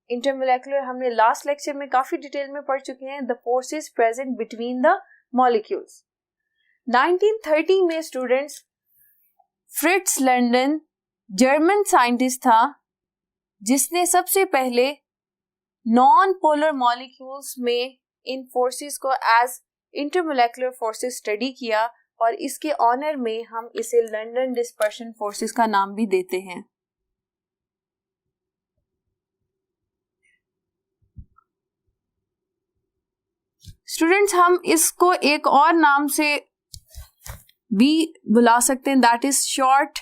इंटरमोलेकुलर हमने last lecture में काफी डिटेल में पढ़ चुके हैं, the forces present between the molecules. 1930 में students Fritz London German scientist था जिसने सबसे पहले नॉन पोलर मॉलिक्यूल्स में इन फोर्सेस को एज इंटरमोलेकुलर फोर्सेस स्टडी किया, और इसके ऑनर में हम इसे लंदन डिस्पर्शन फोर्सेस का नाम भी देते हैं। स्टूडेंट्स, हम इसको एक और नाम से भी बुला सकते हैं, that is short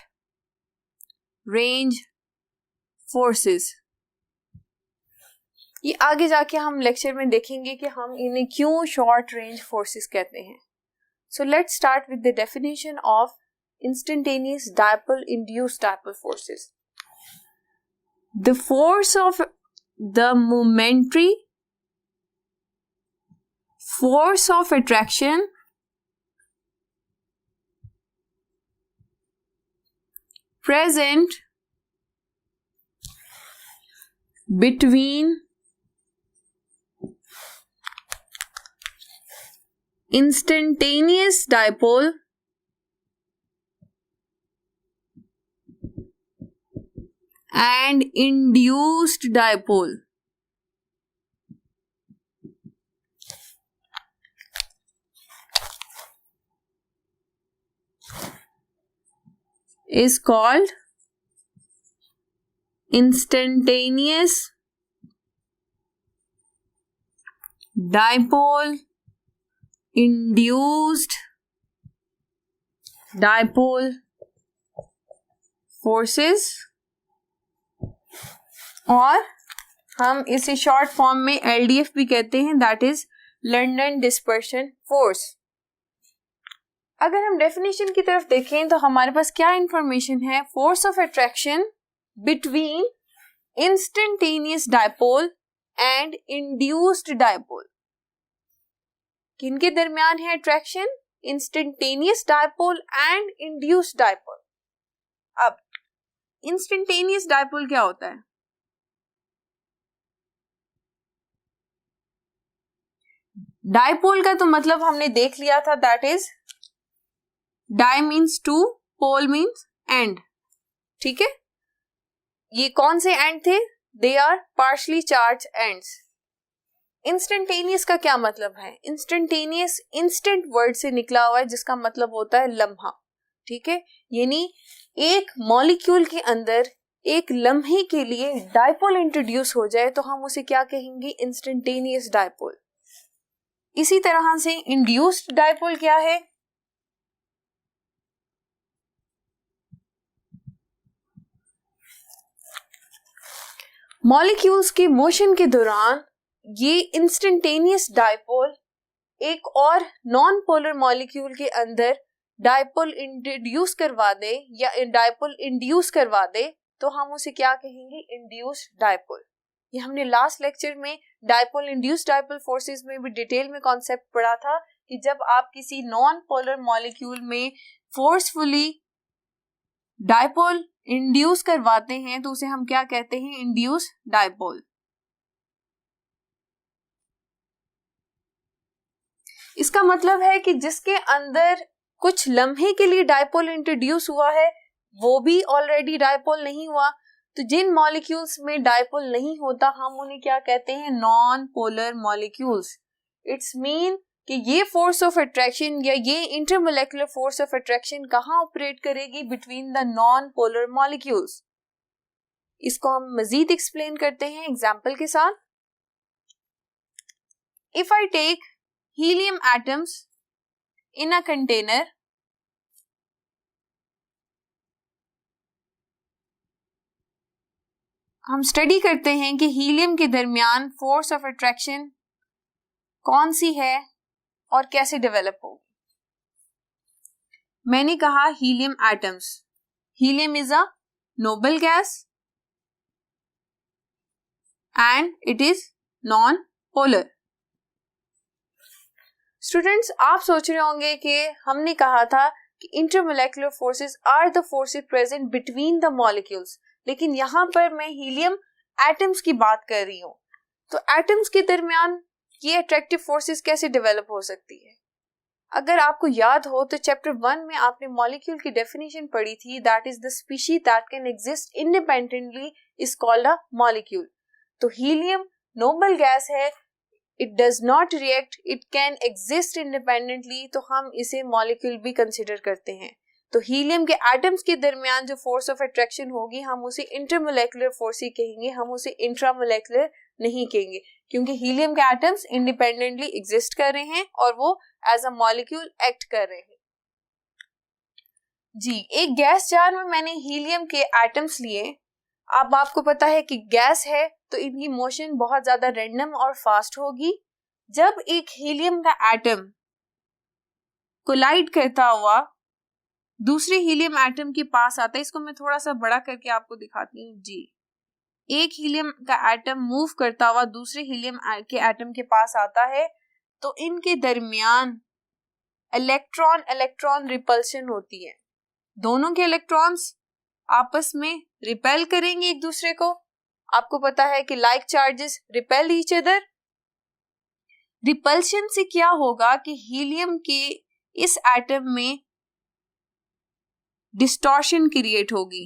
range forces. ये आगे जाके हम लेक्चर में देखेंगे कि हम इन्हें क्यों शॉर्ट रेंज फोर्सेस कहते हैं। So let's start with the definition of instantaneous dipole induced dipole forces. The force of the momentary force of attraction present between instantaneous dipole and induced dipole is called instantaneous dipole induced dipole forces, और हम इसे short form में LDF भी कहते हैं, that is London dispersion force. अगर हम definition की तरफ देखें तो हमारे पास क्या इंफॉर्मेशन है, force of attraction between instantaneous dipole and induced dipole. किनके दरमियान है attraction? Instantaneous dipole and induced dipole. अब इंस्टेंटेनियस डायपोल क्या होता है? डायपोल का तो मतलब हमने देख लिया था, that is di means two, pole means end. ठीक है, ये कौन से एंड थे? They are partially charged ends. Instantaneous का क्या मतलब है? इंस्टेंटेनियस इंस्टेंट वर्ड से निकला हुआ है जिसका मतलब होता है लम्हा। ठीक है, यानी एक मॉलिक्यूल के अंदर एक लम्हे के लिए डायपोल इंट्रोड्यूस हो जाए तो हम उसे क्या कहेंगे? Instantaneous dipole. इसी तरह से इंड्यूस्ड डायपोल क्या है? मॉलिक्यूल्स के मोशन के दौरान ये इंस्टेंटेनियस डायपोल एक और नॉन पोलर मॉलिक्यूल के अंदर डायपोल इंट्रोड्यूस करवा दे या डायपोल इंड्यूस करवा दे तो हम उसे क्या कहेंगे? Induced dipole. ये हमने लास्ट लेक्चर में डायपोल इंड्यूस्ड डायपोल फोर्सेस में भी डिटेल में कॉन्सेप्ट पढ़ा था कि जब आप किसी नॉन पोलर मॉलिक्यूल में फोर्सफुली डायपोल इंड्यूस करवाते हैं तो उसे हम क्या कहते हैं? Induce dipole. इसका मतलब है कि जिसके अंदर कुछ लम्हे के लिए डायपोल इंट्रोड्यूस हुआ है वो भी ऑलरेडी डायपोल नहीं हुआ, तो जिन मॉलिक्यूल्स में डायपोल नहीं होता हम उन्हें क्या कहते हैं? Non polar molecules. It's mean कि ये फोर्स ऑफ अट्रैक्शन या ये इंटरमोलेकुलर फोर्स ऑफ अट्रैक्शन कहाँ ऑपरेट करेगी? Between the non polar molecules. इसको हम मजीद एक्सप्लेन करते हैं एग्जाम्पल के साथ। If I take helium atoms in a container, हम स्टडी करते हैं कि हीलियम के दरमियान फोर्स ऑफ अट्रैक्शन कौन सी है और कैसे डेवलप होगी। मैंने कहा helium atoms, helium is a noble gas and it is non polar. Students, आप सोच रहे होंगे कि हमने कहा था कि intermolecular forces are the forces present between the molecules, लेकिन यहां पर मैं हीलियम एटम्स की बात कर रही हूँ, तो एटम्स के दरमियान ये अट्रैक्टिव फोर्सेस कैसे डेवलप हो सकती है? अगर आपको याद हो तो चैप्टर 1 में आपने मॉलिक्यूल की डेफिनेशन पढ़ी थी, that is the species that can exist independently is called a molecule. तो हीलियम नोबल गैस है, it does not react, it can exist independently, तो हम इसे मॉलिक्यूल भी कंसिडर करते हैं। तो हीलियम के एटम्स के दरमियान जो फोर्स ऑफ अट्रैक्शन होगी हम उसे इंटरमोलेकुलर फोर्स ही कहेंगे, हम उसे इंट्रामोलेकुलर नहीं कहेंगे, क्योंकि हीलियम के एटम्स इंडिपेंडेंटली एग्जिस्ट कर रहे हैं और वो एज अ मॉलिक्यूल एक्ट कर रहे हैं। जी, एक गैस जार में मैंने हीलियम के एटम्स लिए। अब आपको पता है कि गैस है तो इनकी मोशन बहुत ज्यादा रैंडम और फास्ट होगी। जब एक हीलियम का एटम कोलाइड करता हुआ दूसरे हीलियम एटम के पास आता है, इसको मैं थोड़ा सा बड़ा करके आपको दिखाती हूँ। जी, एक हीलियम का एटम मूव करता हुआ दूसरे हीलियम के एटम के पास आता है, तो इनके दरमियान इलेक्ट्रॉन इलेक्ट्रॉन रिपल्शन होती है। दोनों के इलेक्ट्रॉन्स आपस में रिपेल करेंगे एक दूसरे को। आपको पता है कि like charges repel each other. Repulsion से क्या होगा कि हीलियम के इस एटम में डिस्टॉर्शन क्रिएट होगी।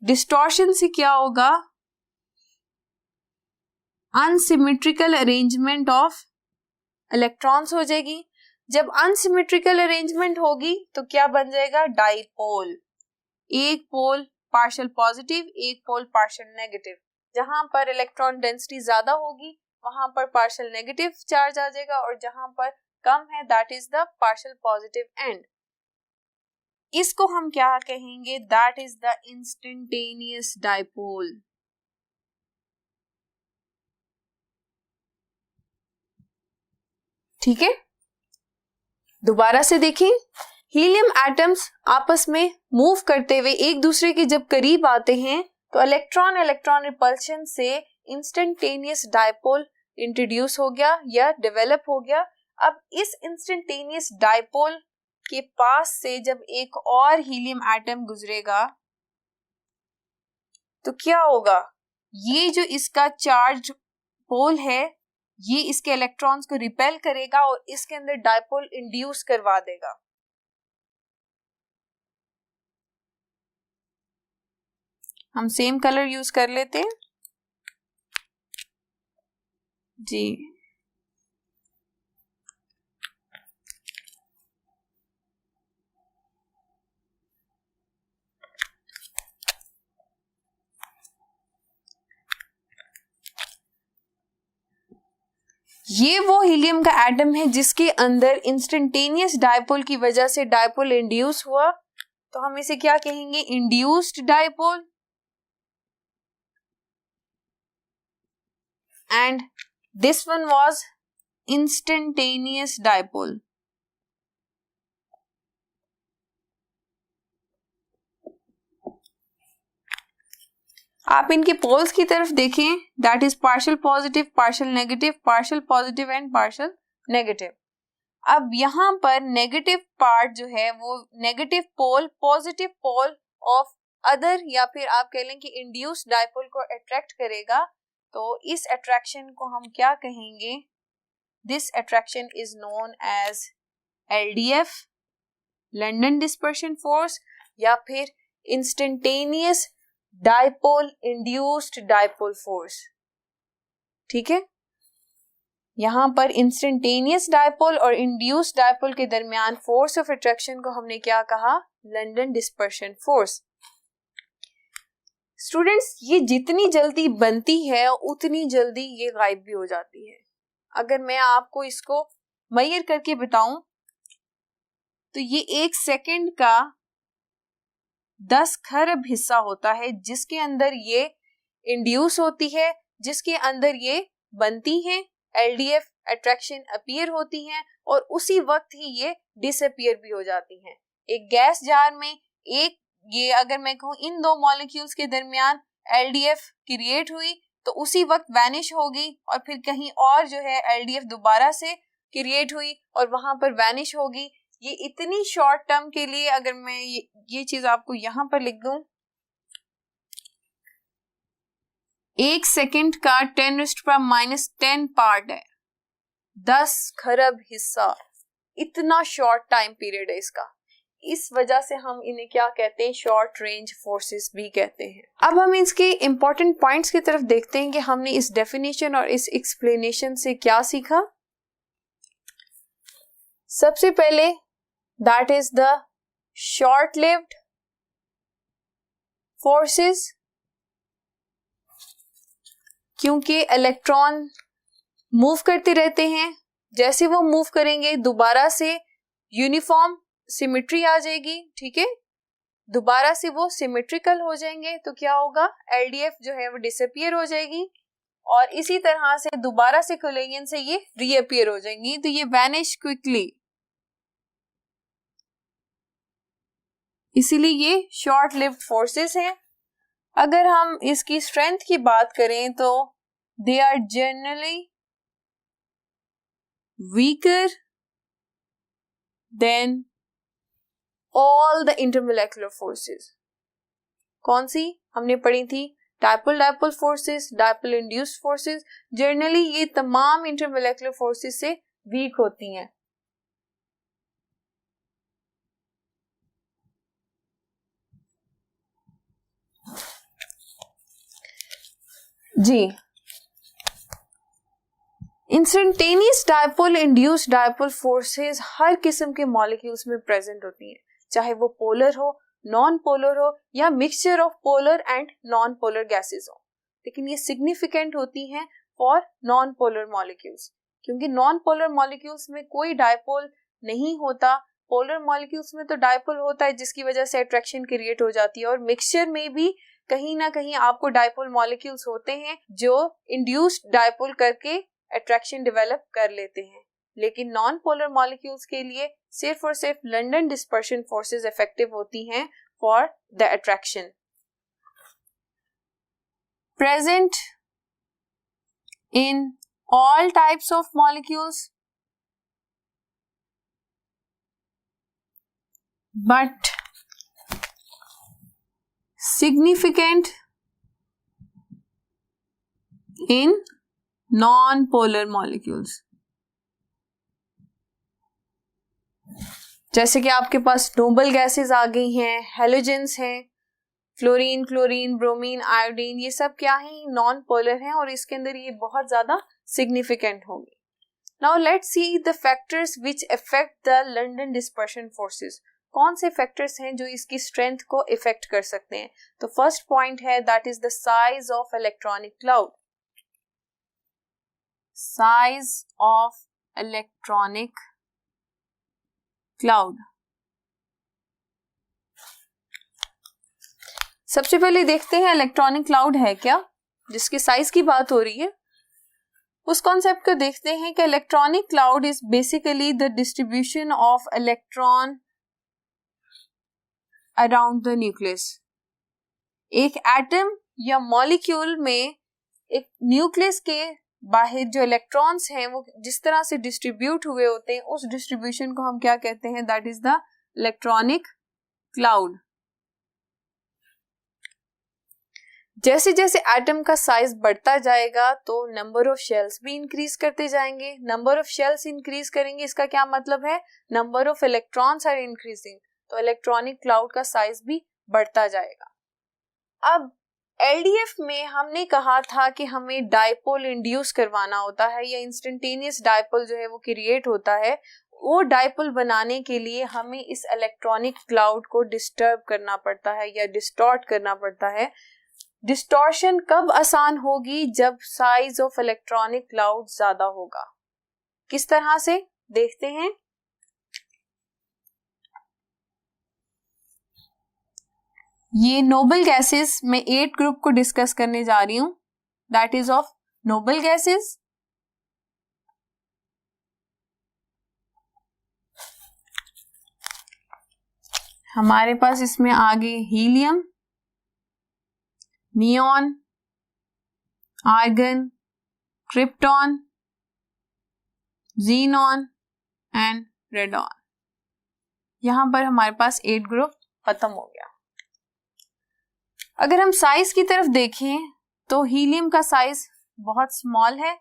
डिस्टॉर्शन से क्या होगा? अनसिमेट्रिकल अरेंजमेंट ऑफ इलेक्ट्रॉन्स हो जाएगी। जब अनसिमेट्रिकल अरेंजमेंट होगी तो क्या बन जाएगा? डाइपोल। एक पोल पार्शियल पॉजिटिव, एक पोल पार्शियल नेगेटिव। जहां पर इलेक्ट्रॉन डेंसिटी ज्यादा होगी वहां पर पार्शियल नेगेटिव चार्ज आ जाएगा, और जहां पर कम है that is the partial positive and. इसको हम क्या कहेंगे? That is the instantaneous dipole. ठीक है, दोबारा से देखें। हीलियम एटम्स आपस में मूव करते हुए एक दूसरे के जब करीब आते हैं तो इलेक्ट्रॉन इलेक्ट्रॉन रिपल्शन से इंस्टेंटेनियस डाइपोल इंट्रोड्यूस हो गया या डेवलप हो गया। अब इस इंस्टेंटेनियस डाइपोल के पास से जब एक और हीलियम एटम गुजरेगा तो क्या होगा? ये जो इसका चार्ज पोल है ये इसके इलेक्ट्रॉन्स को रिपेल करेगा और इसके अंदर डाइपोल इंड्यूस करवा देगा। हम सेम कलर यूज कर लेते हैं। जी, ये वो हीलियम का एटम है जिसके अंदर इंस्टेंटेनियस डाइपोल की वजह से डाइपोल इंड्यूस हुआ, तो हम इसे क्या कहेंगे? Induced dipole. And this one was instantaneous dipole. आप इनके पोल्स की तरफ देखें, that is partial positive, partial negative, partial positive and partial negative. अब यहाँ पर नेगेटिव पार्ट जो है वो negative pole positive pole of other, या फिर आप कह लें कि इंड्यूस्ड डाइपोल को अट्रैक्ट करेगा। तो इस अट्रैक्शन को हम क्या कहेंगे? This attraction is known as LDF, London dispersion force, या फिर instantaneous dipole induced dipole force. ठीक है, यहां पर इंस्टेंटेनियस डाइपोल और इंड्यूस्ड डाइपोल के दरमियान फोर्स ऑफ अट्रैक्शन को हमने क्या कहा? London dispersion force. स्टूडेंट्स, ये जितनी जल्दी बनती है उतनी जल्दी ये गायब भी हो जाती है। अगर मैं आपको इसको मेजर करके बताऊं तो ये 1 सेकंड का 10 खरब हिस्सा होता है जिसके अंदर ये इंड्यूस होती है, जिसके अंदर ये बनती है, LDF अट्रैक्शन अपीयर होती हैं, और उसी वक्त ही ये डिसअपीयर भी हो जाती हैं। एक गैस जार में एक ये अगर मैं कहूँ इन दो मॉलिक्यूल्स के दरमियान LDF क्रिएट हुई तो उसी वक्त वैनिश होगी, और फिर कहीं और जो है LDF दोबारा से क्रिएट हुई और वहां पर वैनिश होगी। ये इतनी शॉर्ट टर्म के लिए, अगर मैं ये चीज आपको यहाँ पर लिख दूं, 1 सेकेंड का 10⁻⁻10 पार्ट है, 10 खरब हिस्सा। इतना शॉर्ट टाइम पीरियड है इसका, इस वजह से हम इन्हें क्या कहते हैं, शॉर्ट रेंज फोर्सेस भी कहते हैं। अब हम इसके इंपॉर्टेंट पॉइंट्स की तरफ देखते हैं कि हमने इस डेफिनेशन और इस एक्सप्लेनेशन से क्या सीखा। सबसे पहले that is the short lived forces, क्योंकि इलेक्ट्रॉन मूव करते रहते हैं, जैसे वो मूव करेंगे दोबारा से यूनिफॉर्म सिमेट्री आ जाएगी, ठीक है, दोबारा से वो सिमेट्रिकल हो जाएंगे, तो क्या होगा, एलडीएफ जो है वो डिसअपियर हो जाएगी, और इसी तरह से दोबारा से कोलिजन से ये रीअपियर हो जाएंगी, तो ये वैनिश क्विकली, इसीलिए ये शॉर्ट लिव्ड फोर्सेस हैं। अगर हम इसकी स्ट्रेंथ की बात करें तो they are generally weaker than all the intermolecular forces. कौन सी हमने पढ़ी थी, dipole dipole forces, dipole induced forces, generally ये तमाम इंटरमोलेक्युलर फोर्सेस से वीक होती हैं। जी, instantaneous dipole induced dipole forces हर किस्म के मॉलिक्यूल्स में प्रेजेंट होती हैं, चाहे वो पोलर हो, नॉन पोलर हो, या mixture of polar and non polar gases हो, लेकिन ये सिग्निफिकेंट होती हैं फॉर नॉन पोलर मॉलिक्यूल्स, क्योंकि नॉन पोलर मॉलिक्यूल्स में कोई डायपोल नहीं होता, पोलर मॉलिक्यूल्स में तो डायपोल होता है जिसकी वजह से अट्रैक्शन क्रिएट हो जाती है, और मिक्सचर में भी कहीं ना कहीं आपको डायपोल मॉलिक्यूल्स होते हैं जो इंड्यूस्ड डायपोल करके अट्रैक्शन डेवलप कर लेते हैं, लेकिन नॉन पोलर मॉलिक्यूल्स के लिए सिर्फ और सिर्फ लंडन डिस्पर्शन फोर्सेस इफेक्टिव होती हैं for the attraction. Present in all types of molecules but significant in non-polar molecules। जैसे कि आपके पास नोबल गैसेस आ गई हैं, हेलोजेंस हैं, फ्लोरीन, क्लोरीन, ब्रोमीन, आयोडीन, ये सब क्या है, नॉन पोलर हैं, और इसके अंदर ये बहुत ज्यादा सिग्निफिकेंट होंगे। Now let's see the factors which affect the London dispersion forces. कौन से फैक्टर्स हैं जो इसकी स्ट्रेंथ को इफेक्ट कर सकते हैं। तो फर्स्ट पॉइंट है that is the size of electronic cloud. Size of electronic cloud. सबसे पहले देखते हैं इलेक्ट्रॉनिक क्लाउड है क्या, जिसकी साइज की बात हो रही है। उस कॉन्सेप्ट को देखते हैं कि electronic cloud is basically the distribution of electron around the nucleus. एक एटम या मॉलिक्यूल में एक न्यूक्लियस के बाहर जो इलेक्ट्रॉन्स हैं वो जिस तरह से डिस्ट्रीब्यूट हुए होते हैं, उस डिस्ट्रीब्यूशन को हम क्या कहते हैं, that is the electronic cloud. जैसे जैसे एटम का साइज बढ़ता जाएगा तो नंबर ऑफ शेल्स भी इंक्रीज करते जाएंगे। नंबर ऑफ शेल्स इंक्रीज करेंगे, इसका क्या मतलब है, number of electrons are increasing, तो इलेक्ट्रॉनिक क्लाउड का साइज भी बढ़ता जाएगा। अब एलडीएफ में हमने कहा था कि हमें डायपोल इंड्यूस करवाना होता है या इंस्टेंटेनियस डायपोल जो है वो क्रिएट होता है। वो डायपोल बनाने के लिए हमें इस इलेक्ट्रॉनिक क्लाउड को डिस्टर्ब करना पड़ता है या डिस्टॉर्ट करना पड़ता है। डिस्टॉर्शन कब आसान होगी, जब साइज ऑफ इलेक्ट्रॉनिक क्लाउड ज्यादा होगा। किस तरह से देखते हैं, ये नोबल गैसेस में 8 ग्रुप को डिस्कस करने जा रही हूं, that is of noble gases. हमारे पास इसमें आगे helium, neon, argon, krypton, xenon and radon. यहां पर हमारे पास 8 ग्रुप खत्म हो गया। अगर हम साइज की तरफ देखें तो हीलियम का साइज बहुत स्मॉल है,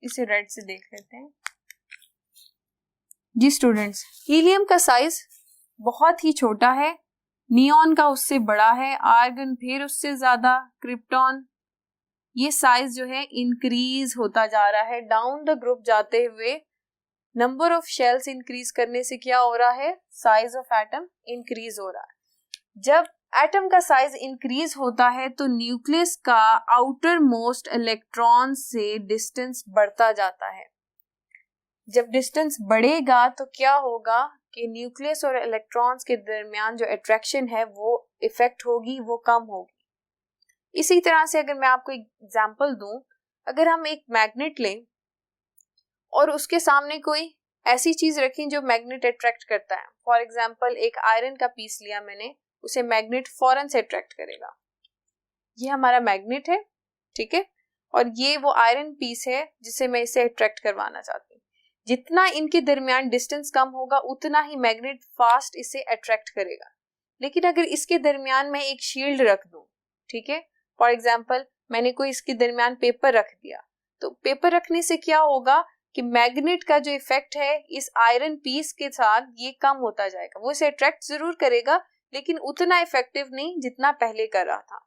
इसे रेड से देख लेते हैं जी स्टूडेंट्स। हीलियम का साइज बहुत ही छोटा है, नियॉन का उससे बड़ा है, आर्गन फिर उससे ज्यादा, क्रिप्टॉन, ये साइज जो है इंक्रीज होता जा रहा है डाउन द ग्रुप जाते हुए। नंबर ऑफ शेल्स इंक्रीज करने से क्या हो रहा है, साइज ऑफ एटम इंक्रीज हो रहा है। जब एटम का साइज इंक्रीज होता है तो न्यूक्लियस का आउटर मोस्ट इलेक्ट्रॉन से डिस्टेंस बढ़ता जाता है। जब डिस्टेंस बढ़ेगा तो क्या होगा कि न्यूक्लियस और इलेक्ट्रॉन्स के दरमियान जो अट्रैक्शन है वो इफेक्ट होगी, वो कम होगी। इसी तरह से अगर मैं आपको एक एग्जांपल दूं, अगर हम एक मैग्नेट लें और उसके सामने कोई ऐसी चीज रखें जो मैग्नेट अट्रैक्ट करता है, फॉर एग्जांपल एक आयरन का पीस लिया मैंने, उसे मैग्नेट फौरन से अट्रैक्ट करेगा। ये हमारा मैग्नेट है, ठीक है, और ये वो आयरन पीस है जिसे मैं इसे अट्रैक्ट करवाना चाहती हूँ। जितना इनके दरमियान डिस्टेंस कम होगा उतना ही मैग्नेट फास्ट इसे अट्रैक्ट करेगा। लेकिन अगर इसके दरमियान मैं एक शील्ड रख दूं, ठीक है, फॉर एग्जांपल मैंने कोई इसके दरमियान पेपर रख दिया, तो पेपर रखने से क्या होगा कि मैग्नेट का जो इफेक्ट है इस आयरन पीस के साथ ये कम होता जाएगा। वो इसे अट्रैक्ट जरूर करेगा लेकिन उतना इफेक्टिव नहीं जितना पहले कर रहा था।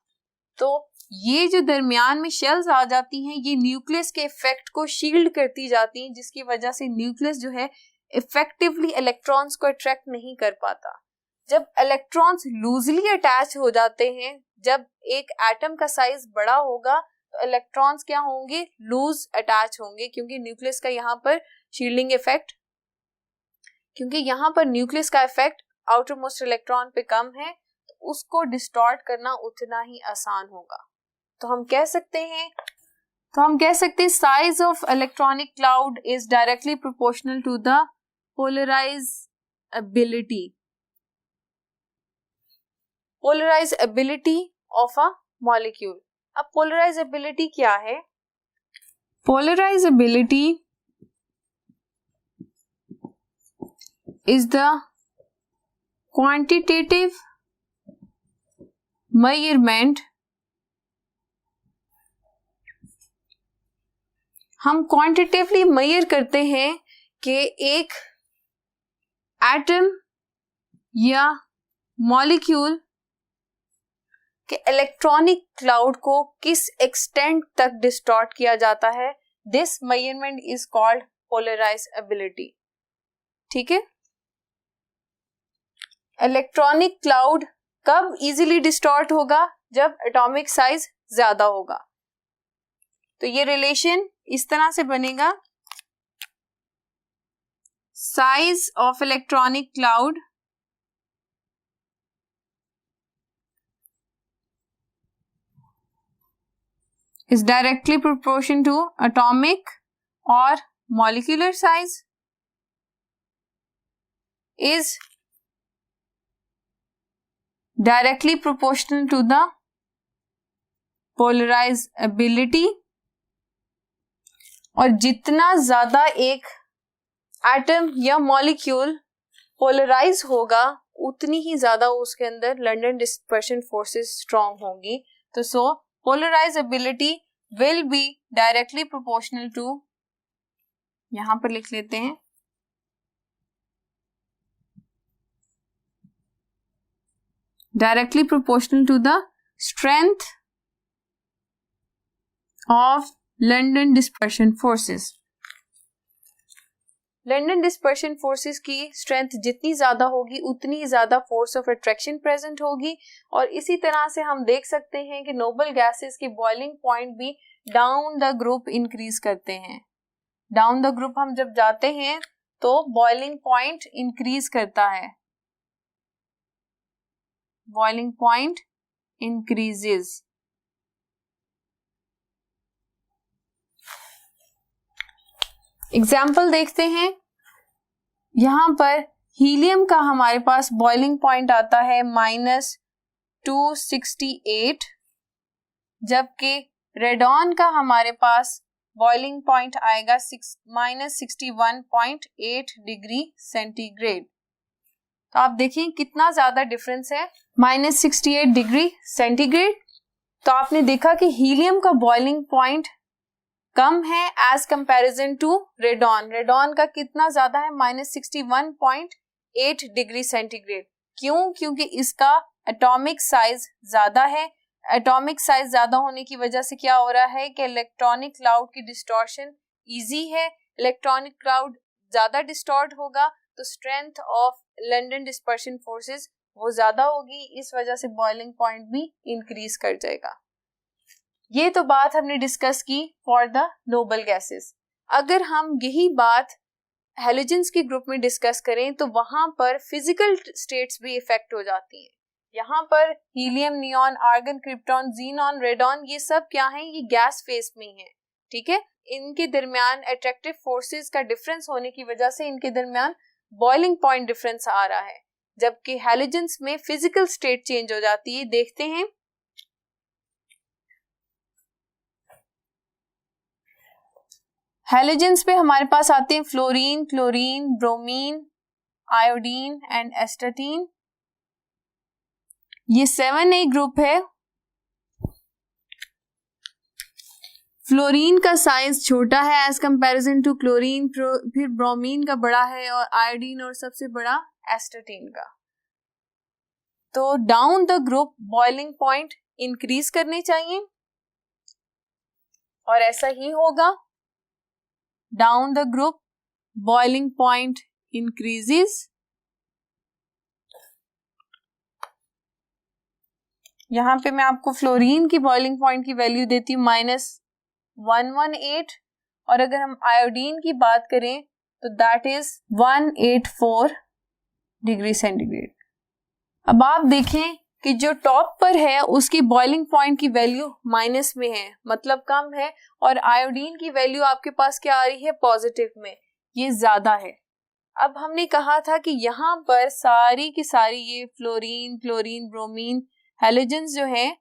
तो ये जो दरमियान में शेल्स आ जाती हैं, ये न्यूक्लियस के इफेक्ट को शील्ड करती जाती हैं, जिसकी वजह से न्यूक्लियस जो है इफेक्टिवली इलेक्ट्रॉन्स को अट्रैक्ट नहीं कर पाता। जब इलेक्ट्रॉन्स लूजली अटैच हो जाते हैं, जब एक एटम का साइज बड़ा होगा तो इलेक्ट्रॉन्स क्या होंगे, लूज अटैच होंगे, क्योंकि न्यूक्लियस का यहाँ पर शील्डिंग इफेक्ट, क्योंकि यहाँ पर न्यूक्लियस का इफेक्ट आउटर मोस्ट इलेक्ट्रॉन पे कम है, तो उसको डिस्टॉर्ट करना उतना ही आसान होगा। तो हम कह सकते हैं size of electronic cloud is directly proportional to the polarisability of a molecule. अब पोलराइजेबिलिटी क्या है? Polarisability is the quantitative measurement, हम क्वांटिटेटिवली मेजर करते हैं कि एक एटम या मॉलिक्यूल के इलेक्ट्रॉनिक क्लाउड को किस एक्सटेंट तक डिस्टॉर्ट किया जाता है। This measurement is called polarisability, ठीक है। इलेक्ट्रॉनिक क्लाउड कब इजीली डिस्टॉर्ट होगा? जब एटॉमिक साइज ज्यादा होगा। तो ये रिलेशन इस तरह से बनेगा, size of electronic cloud is directly proportional to atomic or molecular size is directly proportional to the polarizability, और जितना ज्यादा एक एटम या मॉलिक्यूल पोलराइज होगा उतनी ही ज्यादा उसके अंदर लंडन डिस्पर्शन फोर्सेस स्ट्रॉन्ग होंगी। तो सो polarizability will be directly proportional to, यहां पर लिख लेते हैं, directly proportional to the strength of London dispersion forces। London dispersion forces की स्ट्रेंथ जितनी ज्यादा होगी उतनी ही ज्यादा फोर्स ऑफ अट्रैक्शन प्रेजेंट होगी। और इसी तरह से हम देख सकते हैं कि नोबल गैसेस की बॉइलिंग पॉइंट भी डाउन द ग्रुप इंक्रीज करते हैं। डाउन द ग्रुप हम जब जाते हैं तो बॉइलिंग पॉइंट इंक्रीज करता है, बॉइलिंग पॉइंट इंक्रीजेस। एग्जाम्पल देखते हैं, यहां पर हीलियम का हमारे पास बॉइलिंग पॉइंट आता है -268, जबकि रेडॉन का हमारे पास बॉइलिंग पॉइंट आएगा -61.8 डिग्री सेंटीग्रेड। तो आप देखिए कितना ज्यादा डिफरेंस है, -68 डिग्री सेंटीग्रेड तो आपने देखा कि हीलियम का बॉइलिंग पॉइंट कम है as comparison to radon. Radon का कितना ज्यादा है? -61.8 डिग्री सेंटीग्रेड. क्यों? क्योंकि इसका एटॉमिक साइज ज्यादा है. एटॉमिक साइज ज्यादा होने की वजह से क्या हो रहा है कि इलेक्ट्रॉनिक क्लाउड की डिस्टॉर्शन इजी है. इलेक्ट्रॉनिक क्लाउड ज्यादा डिस्टॉर्ट होगा तो strength of London dispersion forces वो ज्यादा होगी. इस वजह से बॉइलिंग पॉइंट भी इंक्रीज कर जाएगा. ये तो बात हमने डिस्कस की फॉर द नोबल गैसेस. अगर हम यही बात हैलोजेंस के ग्रुप में डिस्कस करें तो वहां पर फिजिकल स्टेट्स भी इफेक्ट हो जाती हैं. यहाँ पर helium, neon, argon, krypton, xenon, radon ये सब क्या हैं? ये गैस फेज में है. ठीक है, इनके दरमियान अट्रैक्टिव फोर्सेस का डिफरेंस होने की वजह से इनके दरमियान बॉइलिंग पॉइंट डिफरेंस आ रहा है. जबकि हैलोजेंस में फिजिकल स्टेट चेंज हो जाती है. देखते हैं. हैलोजेंस पे हमारे पास आते हैं fluorine, chlorine, bromine, iodine and astatine. ये 7A ग्रुप है. फ्लोरीन का साइज छोटा है एज कंपैरिजन टू क्लोरीन, फिर ब्रोमीन का बड़ा है और आयोडीन और सबसे बड़ा एस्टाटीन का. तो down the group boiling point increase करने चाहिए और ऐसा ही होगा. Down the group boiling point increases. यहां पे मैं आपको फ्लोरीन की बॉइलिंग पॉइंट की वैल्यू देती हूँ -118 और अगर हम आयोडीन की बात करें तो दैट इज 184 डिग्री सेंटीग्रेड. अब आप देखें कि जो टॉप पर है उसकी बॉइलिंग पॉइंट की वैल्यू माइनस में है, मतलब कम है, और आयोडीन की वैल्यू आपके पास क्या आ रही है? पॉजिटिव में. ये ज्यादा है. अब हमने कहा था कि यहाँ पर सारी की सारी ये फ्लोरीन, क्लोरीन, ब्रोमीन हैलोजेंस जो हैं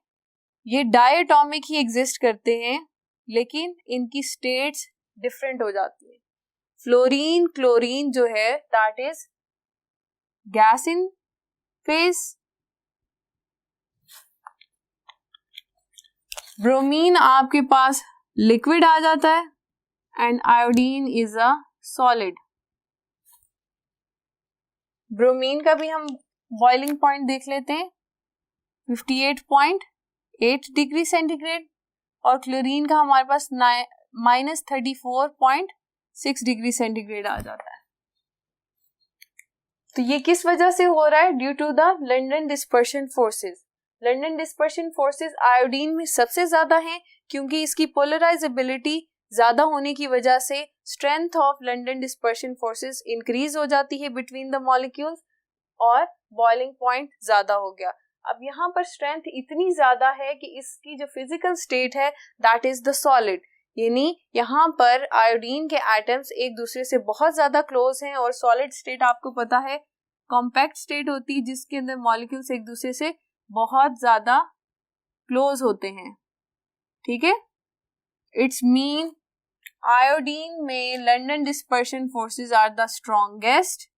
ये डायटॉमिक ही एग्जिस्ट करते हैं, लेकिन इनकी स्टेट्स डिफरेंट हो जाती है. फ्लोरीन, क्लोरीन जो है that is gas in phase. Bromine आपके पास लिक्विड आ जाता है and iodine is a solid. Bromine का भी हम बॉइलिंग पॉइंट देख लेते हैं 58.8 डिग्री सेंटीग्रेड और क्लोरीन का हमारे पास -34.6 डिग्री सेंटीग्रेड आ जाता है. तो ये किस वजह से हो रहा है? Due to the London dispersion forces. London dispersion forces iodine में सबसे ज्यादा हैं क्योंकि इसकी पोलराइजेबिलिटी ज्यादा होने की वजह से strength of London dispersion forces increase हो जाती है बिटवीन द मॉलिक्यूल्स और बॉइलिंग पॉइंट ज्यादा हो गया. अब यहाँ पर स्ट्रेंथ इतनी ज्यादा है कि इसकी जो फिजिकल स्टेट है दैट इज द सॉलिड. यानी यहाँ पर आयोडीन के एटम्स एक दूसरे से बहुत ज्यादा क्लोज हैं और सॉलिड स्टेट आपको पता है कॉम्पैक्ट स्टेट होती है जिसके अंदर मॉलिक्यूल्स एक दूसरे से बहुत ज्यादा क्लोज होते हैं. ठीक है, इट्स मीन आयोडीन में London dispersion forces are the strongest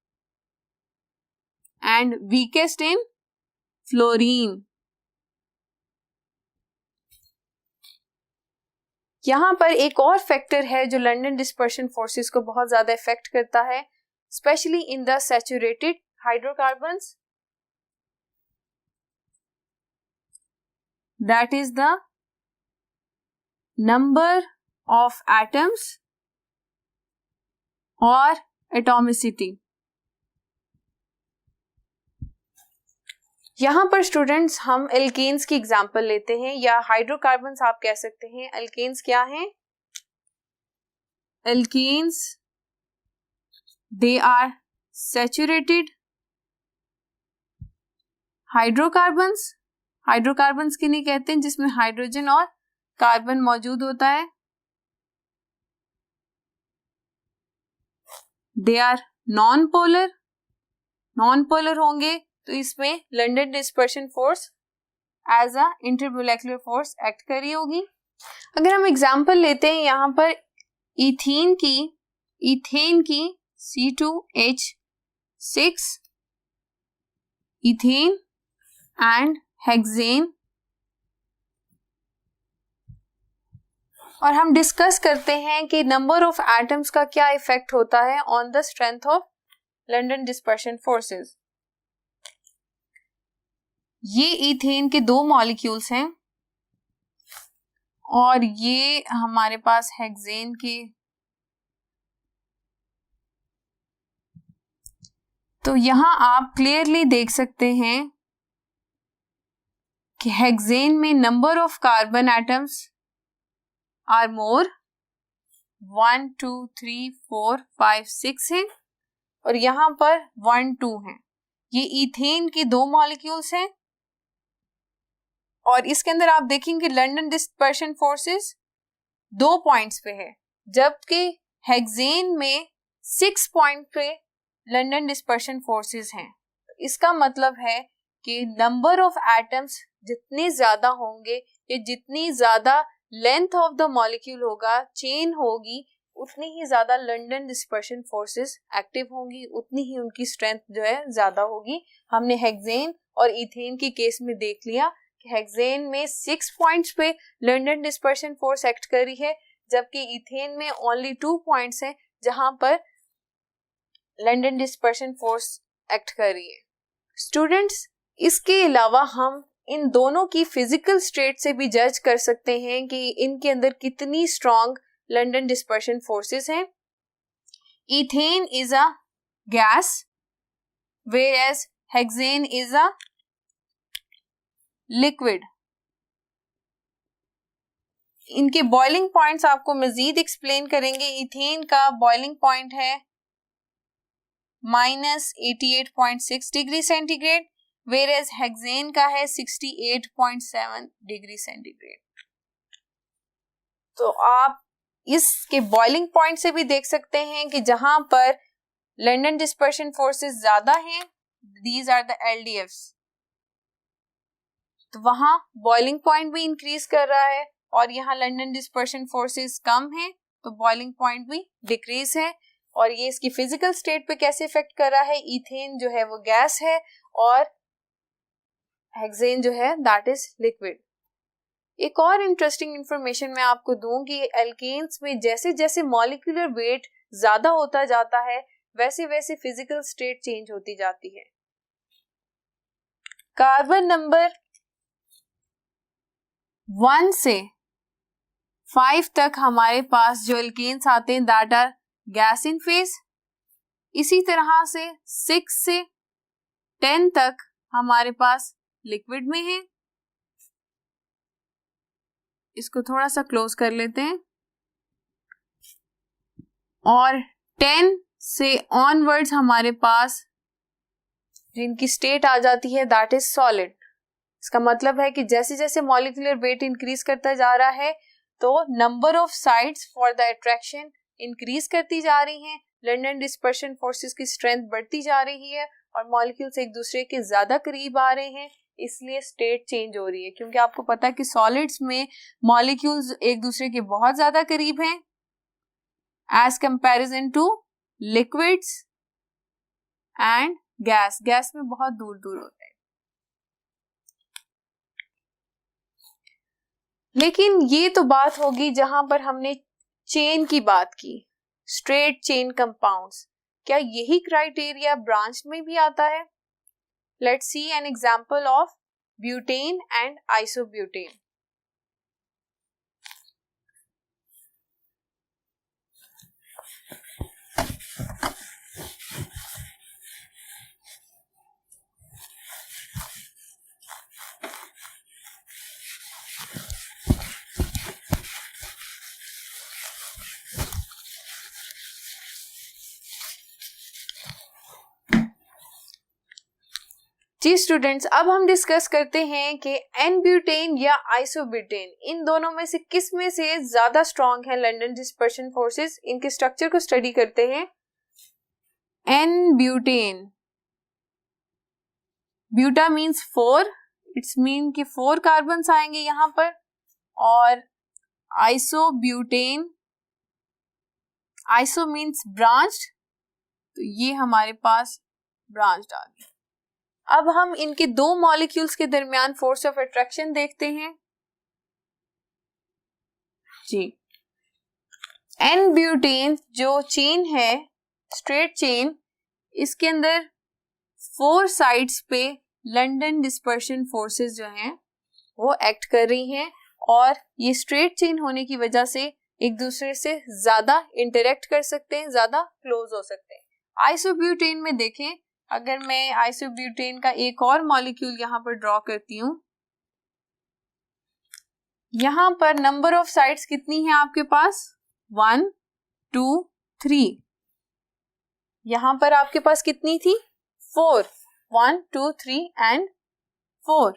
and weakest in fluorine. यहां पर एक और फैक्टर है जो लंडन डिस्पर्शन फोर्सेस को बहुत ज्यादा इफेक्ट करता है, specially in the saturated hydrocarbons. That is the number of atoms और एटॉमिसिटी. यहाँ पर स्टूडेंट्स हम एल्केन्स की एग्जांपल लेते हैं या हाइड्रोकार्बन्स आप कह सकते हैं. एल्केन्स क्या हैं? Alkanes they are saturated hydrocarbons. Hydrocarbons किन्हें कहते हैं? जिसमें हाइड्रोजन और कार्बन मौजूद होता है. They are non polar. Non polar होंगे तो इसमें London dispersion force as a intermolecular force act कर रही होगी. अगर हम एग्जांपल लेते हैं यहाँ पर इथेन की C2H6 इथेन एंड हेक्सेन और हम डिस्कस करते हैं कि नंबर ऑफ एटम्स का क्या इफेक्ट होता है on the strength of London dispersion forces. ये इथेन के 2 मॉलिक्यूल्स हैं और ये हमारे पास हेक्सेन के, तो यहां आप क्लियरली देख सकते हैं कि हेक्सेन में number of carbon atoms are more, 1 2 3 4 5 6 है और यहां पर 1 2 है। ये इथेन के 2 मॉलिक्यूल्स हैं और इसके अंदर आप देखेंगे लंडन डिस्पर्शन फोर्सेस 2 पॉइंट्स पे है, जबकि हेक्सेन में 6 पॉइंट पे लंडन डिस्पर्शन फोर्सेस हैं। इसका मतलब है कि नंबर ऑफ एटम्स जितने ज्यादा होंगे या जितनी ज्यादा लेंथ ऑफ द मॉलिक्यूल होगा, चेन होगी, उतनी ही ज्यादा लंडन डिस्पर्शन फोर्सेस एक्टिव होंगी, उतनी ही उनकी स्ट्रेंथ जो है ज्यादा होगी। हमने हेक्सेन और इथेन के केस में देख लिया कि हेक्सेन में 6 पॉइंट्स पे लंडन डिस्पर्शन फोर्स एक्ट करी है, जबकि इथेन में ओनली 2 पॉइंट्स हैं जहां पर लंडन डिस्पर्शन फोर्स एक्ट कर रही है। स्टूडेंट्स, इसके अलावा हम इन दोनों की फिजिकल स्टेट से भी जज कर सकते हैं कि इनके अंदर कितनी स्ट्रॉन्ग लंडन डिस्पर्शन फोर्सेस हैं। Ethane is a gas whereas hexane is a liquid. इनके बॉइलिंग पॉइंट्स आपको मजीद एक्सप्लेन करेंगे। इथेन का बॉइलिंग पॉइंट है -88.6 डिग्री सेंटीग्रेड, whereas हेक्सेन का है 68.7 डिग्री सेंटीग्रेड। तो आप इसके बॉइलिंग पॉइंट से भी देख सकते हैं कि जहां पर लंडन डिस्पर्शन फोर्सेस ज्यादा हैं, दीज आर द एलडीएफ्स, तो वहां बॉइलिंग पॉइंट भी इंक्रीज कर रहा है, और यहाँ लंडन डिस्पर्शन फोर्सेस कम है तो बॉइलिंग पॉइंट भी डिक्रीज है। और ये इसकी फिजिकल स्टेट पे कैसे इफेक्ट कर रहा है, इथेन जो है वो गैस है और हेक्सेन जो है दैट इज लिक्विड। एक और इंटरेस्टिंग इंफॉर्मेशन मैं आपको दूं कि एल्केन्स में जैसे जैसे मॉलिक्यूलर वेट ज्यादा होता जाता है, वैसे वैसे फिजिकल स्टेट चेंज होती जाती है। कार्बन नंबर 1 से 5 तक हमारे पास जो एल्केन्स आते हैं that are gas in phase. इसी तरह से 6 से 10 तक हमारे पास लिक्विड में है। इसको थोड़ा सा क्लोज कर लेते हैं। और 10 से ऑनवर्ड्स हमारे पास जिनकी स्टेट आ जाती है दैट इज सॉलिड। इसका मतलब है कि जैसे जैसे मॉलिक्यूलर वेट इंक्रीज करता जा रहा है तो number of sides for the attraction increase करती जा रही हैं, लंडन डिस्पर्शन फोर्सेस की स्ट्रेंथ बढ़ती जा रही है और मॉलिक्यूल्स एक दूसरे के ज्यादा करीब आ रहे हैं, इसलिए स्टेट चेंज हो रही है। क्योंकि आपको पता है कि सॉलिड्स में मॉलिक्यूल्स एक दूसरे के बहुत ज्यादा करीब हैं as comparison to liquids and gas. Gas में बहुत दूर दूर होते हैं। लेकिन ये तो बात होगी जहां पर हमने चेन की बात की, स्ट्रेट चेन कंपाउंड्स। क्या यही क्राइटेरिया ब्रांच में भी आता है? Let's see an example of butane and isobutane. जी स्टूडेंट्स, अब हम डिस्कस करते हैं कि एन ब्यूटेन या आइसोब्यूटेन इन दोनों में से किस में से ज्यादा स्ट्रॉन्ग है लंडन डिस्पर्शन फोर्सेस। इनके स्ट्रक्चर को स्टडी करते हैं। N butane, buta means 4, it's mean कि 4 कार्बन्स आएंगे यहाँ पर। और आइसोब्यूटेन, आइसो मीन्स ब्रांच्ड, तो ये हमारे पास ब्रांच्ड आ गया। अब हम इनके 2 मॉलिक्यूल्स के दरमियान फोर्स ऑफ अट्रैक्शन देखते हैं। जी, एन ब्यूटेन जो चेन है, स्ट्रेट चेन, इसके अंदर 4 साइड्स पे लंडन डिस्पर्शन फोर्सेस जो हैं वो एक्ट कर रही हैं और ये स्ट्रेट चेन होने की वजह से एक दूसरे से ज्यादा इंटरेक्ट कर सकते हैं, ज्यादा क्लोज हो सकते हैं। आइसोब्यूटेन में देखें, अगर मैं आइसोब्यूटेन का एक और मॉलिक्यूल यहाँ पर ड्रॉ करती हूँ, यहाँ पर नंबर ऑफ साइड्स कितनी है आपके पास, 1 2 3। यहाँ पर आपके पास कितनी थी, 4, 1 2 3 एंड 4।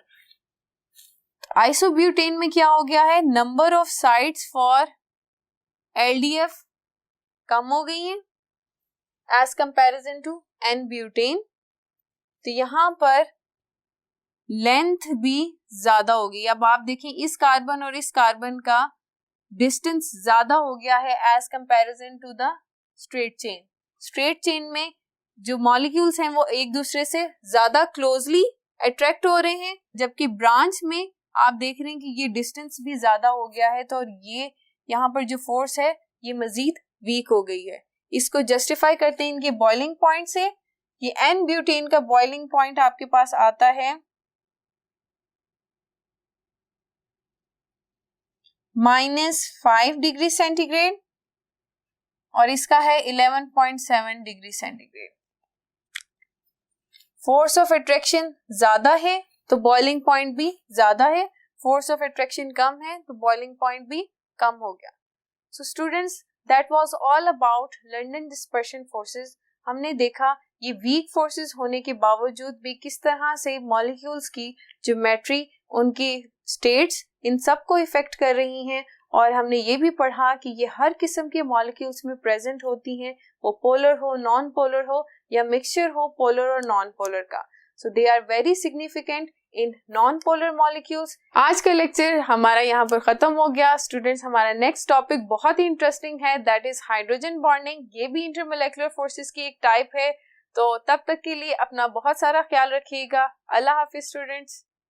आइसोब्यूटेन में क्या हो गया है, number of sides for LDF कम हो गई है as comparison to n butane. तो यहां पर लेंथ भी ज्यादा हो गई। अब आप देखें इस कार्बन और इस कार्बन का डिस्टेंस ज्यादा हो गया है as comparison to the straight chain. Straight chain में जो मॉलिक्यूल्स हैं वो एक दूसरे से ज्यादा क्लोजली अट्रैक्ट हो रहे हैं, जबकि ब्रांच में आप देख रहे हैं कि ये डिस्टेंस भी ज्यादा हो गया है, तो और ये यहाँ पर जो फोर्स है ये मजीद वीक हो गई है। इसको जस्टिफाई करते हैं इनके बॉइलिंग पॉइंट से। ये एन ब्यूटेन का बॉइलिंग पॉइंट आपके पास आता है -5 डिग्री सेंटीग्रेड और इसका है 11.7 degree centigrade. Force of attraction ज्यादा है तो बॉइलिंग पॉइंट भी ज्यादा है, फोर्स ऑफ अट्रैक्शन कम है तो बॉइलिंग पॉइंट भी कम हो गया। So students, that was all about London dispersion forces. हमने देखा ये वीक फोर्सेस होने के बावजूद भी किस तरह से मॉलिक्यूल्स की ज्योमेट्री, उनकी स्टेट्स, इन सब को इफेक्ट कर रही हैं, और हमने ये भी पढ़ा कि ये हर किस्म के मॉलिक्यूल्स में प्रेजेंट होती हैं, वो पोलर हो, नॉन पोलर हो या मिक्सचर हो पोलर और नॉन पोलर का। So they are very significant in non polar molecules. आज का लेक्चर हमारा यहाँ पर खत्म हो गया। स्टूडेंट्स, हमारा नेक्स्ट टॉपिक बहुत ही इंटरेस्टिंग है, दैट इज हाइड्रोजन बॉन्डिंग। ये भी इंटरमोलेकुलर फोर्सेस की एक टाइप है। तो तब तक के लिए अपना बहुत सारा ख्याल रखिएगा। अल्लाह हाफिज स्टूडेंट्स।